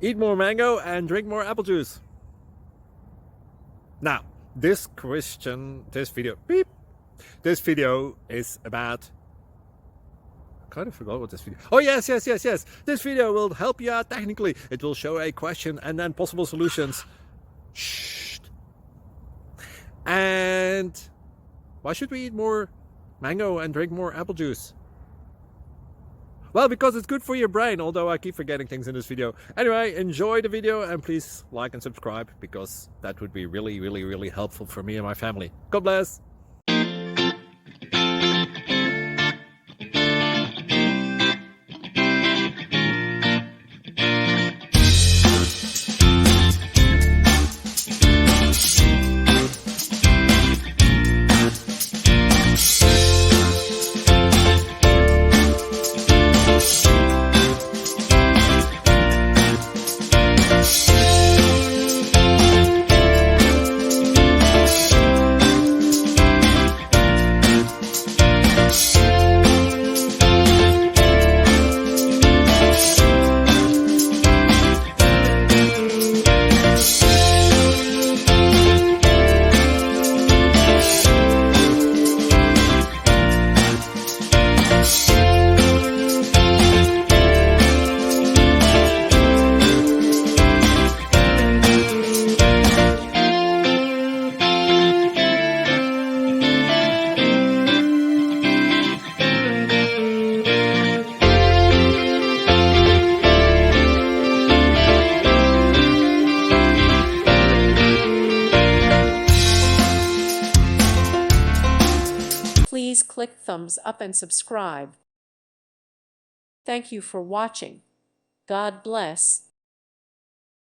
Eat more mango and drink more apple juice. Now, this video is about... I kind of forgot what this video... Oh, yes. This video will help you out technically. It will show a question and then possible solutions. Shh. And why should we eat more mango and drink more apple juice? Well, because it's good for your brain, although I keep forgetting things in this video. Anyway, enjoy the video and please like and subscribe, because that would be really helpful for me and my family. God bless! Please click thumbs up and subscribe. Thank you for watching. God bless.